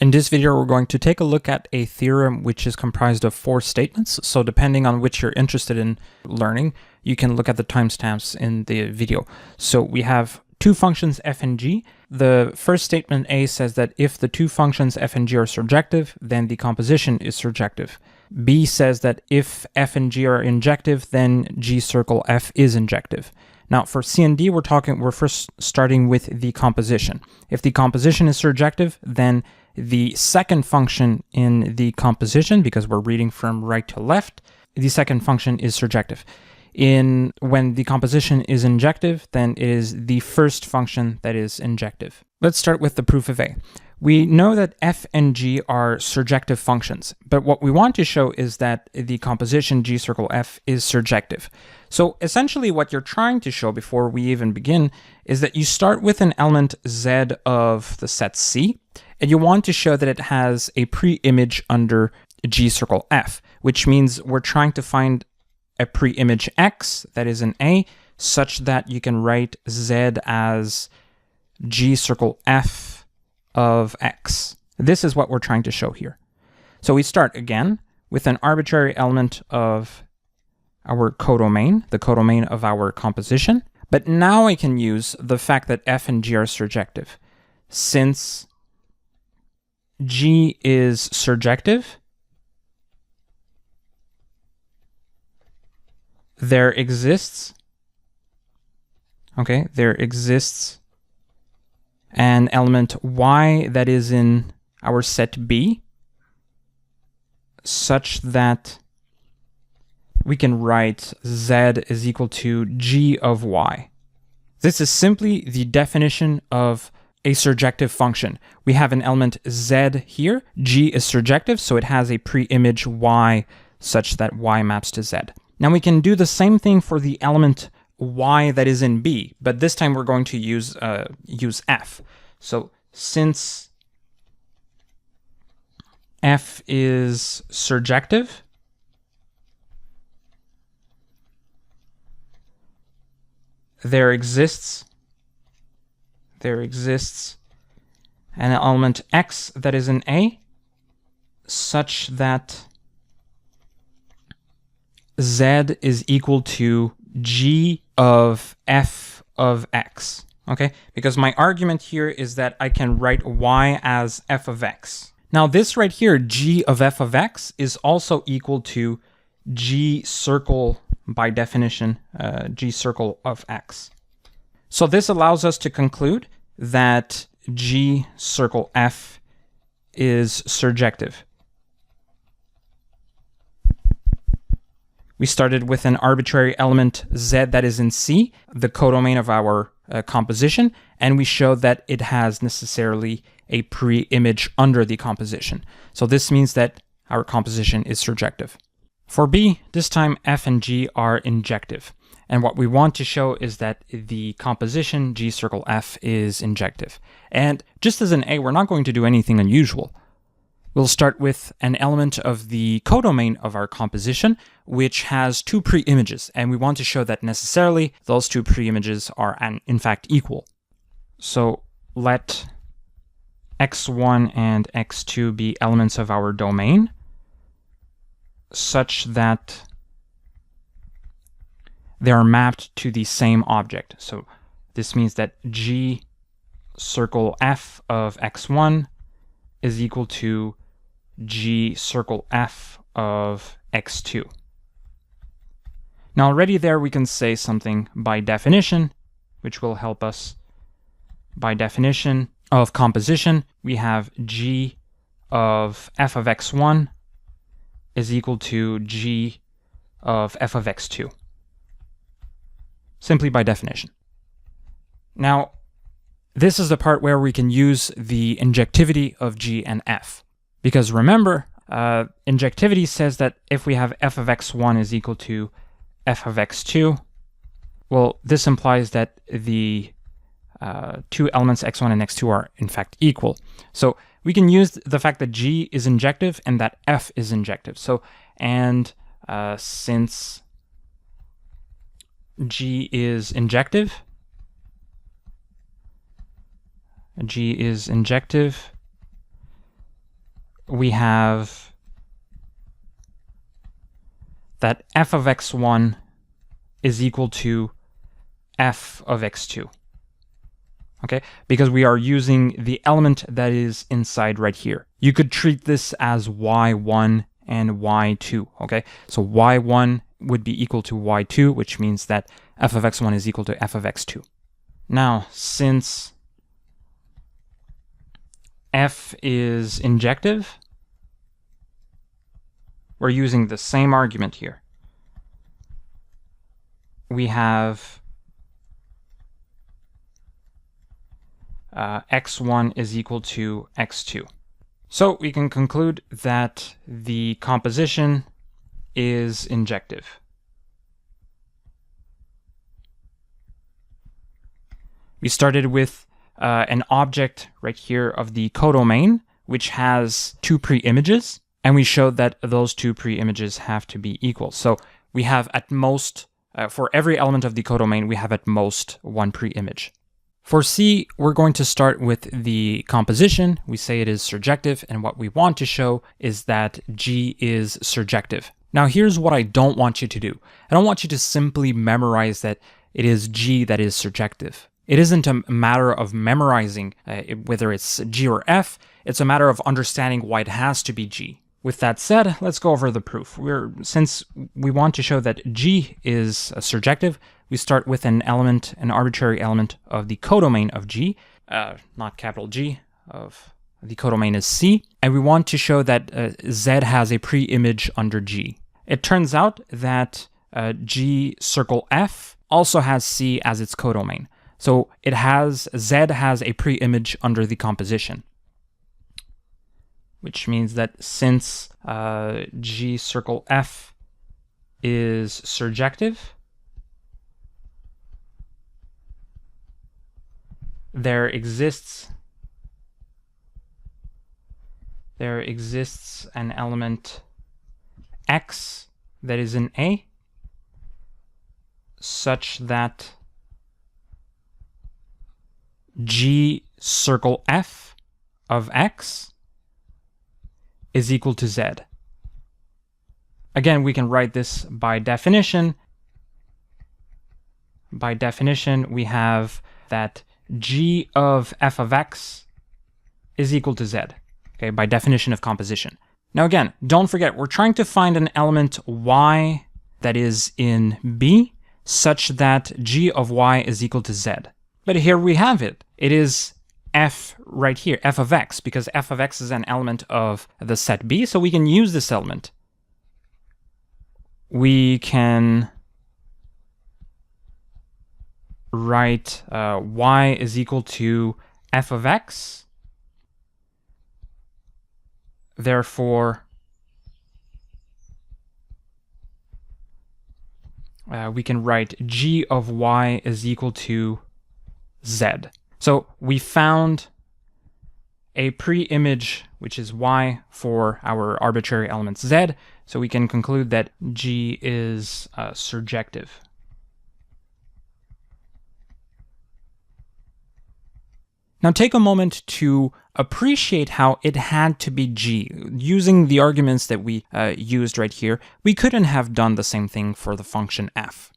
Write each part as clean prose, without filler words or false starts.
In this video, we're going to take a look at a theorem which is comprised of 4 statements. So depending on which you're interested in learning, you can look at the timestamps in the video. So we have 2 functions f and g. The first statement A says that if the 2 functions f and g are surjective, then the composition is surjective. B says that if f and g are injective, then g circle f is injective. Now for C and D, we're first starting with the composition. If the composition is surjective, then the second function in the composition, because we're reading from right to left, the second function is surjective. When the composition is injective, then it is the first function that is injective. Let's start with the proof of A. We know that f and g are surjective functions, but what we want to show is that the composition g circle f is surjective. So essentially what you're trying to show before we even begin is that you start with an element z of the set C, and you want to show that it has a pre-image under g circle f, which means we're trying to find a pre-image x that is in A, such that you can write z as g circle f of x. This is what we're trying to show here. So we start again with an arbitrary element of our codomain, the codomain of our composition. But now I can use the fact that f and g are surjective. Since g is surjective, there exists an element y that is in our set B, such that we can write z is equal to g of y. This is simply the definition of a surjective function. We have an element z here. G is surjective, so it has a pre-image y such that y maps to z. Now we can do the same thing for the element y that is in B, but this time we're going to use f. So since f is surjective, there exists an element x that is in A, such that z is equal to g of f of x, okay? Because my argument here is that I can write y as f of x. Now this right here, g of f of x, is also equal to g circle, by definition, g circle of x. So this allows us to conclude that g circle f is surjective. We started with an arbitrary element z that is in C, the codomain of our composition, and we showed that it has necessarily a pre-image under the composition. So this means that our composition is surjective. For B, this time f and g are injective. And what we want to show is that the composition g circle f is injective. And just as in A, we're not going to do anything unusual. We'll start with an element of the codomain of our composition, which has 2 pre-images, and we want to show that necessarily those 2 pre-images are in fact equal. So let x1 and x2 be elements of our domain, such that they are mapped to the same object. So this means that g circle f of x1 is equal to g circle f of x2. Now already there we can say something by definition, which will help us. By definition of composition, we have g of f of x1 is equal to g of f of x2. Simply by definition. Now, this is the part where we can use the injectivity of g and f. Because remember, injectivity says that if we have f of x1 is equal to f of x2, well, this implies that the 2 elements x1 and x2 are in fact equal. So we can use the fact that g is injective and that f is injective. So, and since g is injective, G is injective, we have that f of x1 is equal to f of x2. Okay, because we are using the element that is inside right here. You could treat this as y1 and y2, okay? So y1 would be equal to y2, which means that f of x1 is equal to f of x2. Now, since f is injective, we're using the same argument here. We have x1 is equal to x2. So we can conclude that the composition is injective. We started with an object right here of the codomain, which has two pre-images, and we showed that those two pre-images have to be equal. So we have at most, for every element of the codomain, we have at most one pre-image. For C, we're going to start with the composition. We say it is surjective, and what we want to show is that G is surjective. Now, here's what I don't want you to do. I don't want you to simply memorize that it is G that is surjective. It isn't a matter of memorizing whether it's G or F. It's a matter of understanding why it has to be G. With that said, let's go over the proof. Since we want to show that G is surjective, we start with an element, an arbitrary element of the codomain of G, not capital G, of the codomain is C, and we want to show that Z has a pre-image under G. It turns out that G circle F also has C as its codomain. So Z has a pre-image under the composition, which means that since G circle F is surjective, there exists an element X that is in A such that G circle F of X is equal to Z. Again, we can write this by definition. By definition, we have that G of f of x is equal to Z, okay, by definition of composition. Now again, don't forget, we're trying to find an element y that is in B such that G of y is equal to Z. But here we have it. It is f right here, f of x, because f of x is an element of the set B, so we can use this element. We can write y is equal to f of x. Therefore, we can write g of y is equal to z. So we found a pre-image, which is y, for our arbitrary element z, so we can conclude that G is surjective. Now take a moment to appreciate how it had to be G. Using the arguments that we used right here, we couldn't have done the same thing for the function f.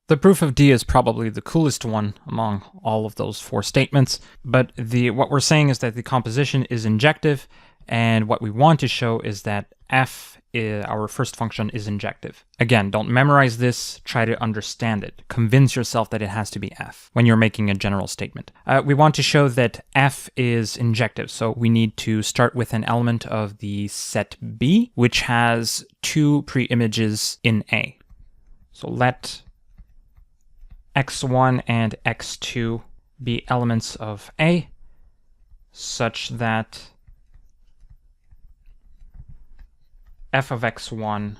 The proof of D is probably the coolest one among all of those four statements, but what we're saying is that the composition is injective, and what we want to show is that f, our first function, is injective. Again, don't memorize this, try to understand it. Convince yourself that it has to be f when you're making a general statement. We want to show that f is injective, so we need to start with an element of the set B, which has two pre-images in A. So let x1 and x2 be elements of A, such that f of x1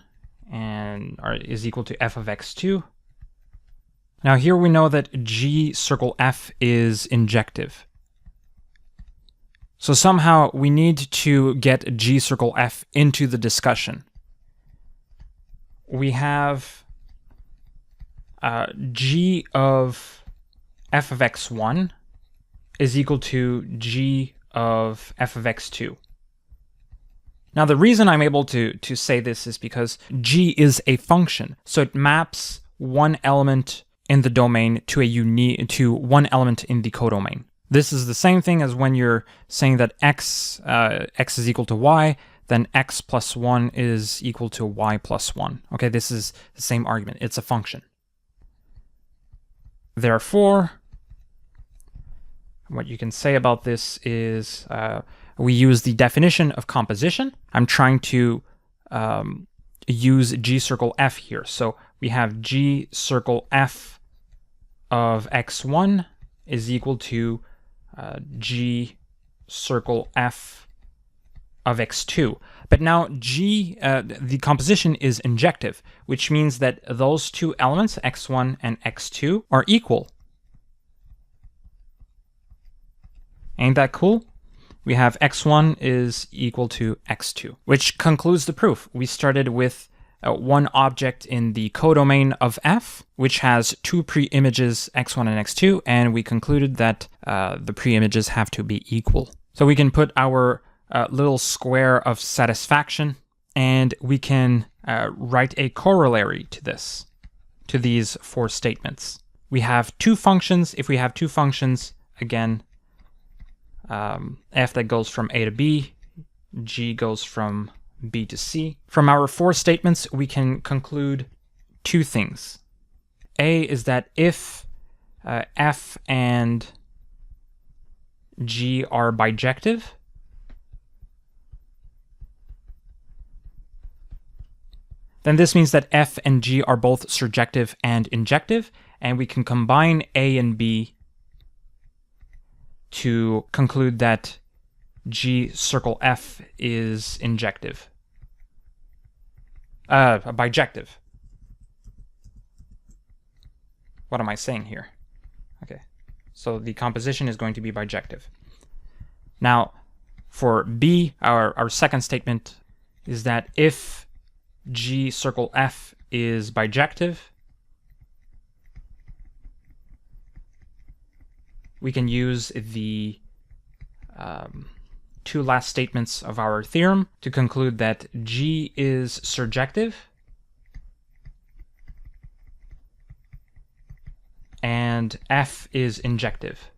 is equal to f of x2. Now here we know that G circle F is injective. So somehow we need to get G circle F into the discussion. We have G of f of x1 is equal to G of f of x2. Now, the reason I'm able to say this is because G is a function. So it maps one element in the domain to one element in the codomain. This is the same thing as when you're saying that x is equal to y, then x plus 1 is equal to y plus 1. Okay, this is the same argument. It's a function. Therefore, what you can say about this is we use the definition of composition. I'm trying to use G circle F here. So we have G circle F of x1 is equal to G circle F of x2. But now the composition is injective, which means that those two elements, x1 and x2, are equal. Ain't that cool? We have x1 is equal to x2, which concludes the proof. We started with one object in the codomain of F, which has two pre-images x1 and x2, and we concluded that the pre-images have to be equal. So we can put our little square of satisfaction, and we can write a corollary to this, to these four statements. We have two functions. If we have two functions, again, f that goes from a to b, g goes from b to c. From our four statements, we can conclude two things. A is that if f and g are bijective, then this means that f and g are both surjective and injective, and we can combine a and b to conclude that G circle F is injective. Bijective. What am I saying here? Okay, so the composition is going to be bijective. Now, for B, our second statement is that if G circle F is bijective, we can use the two last statements of our theorem to conclude that G is surjective and F is injective.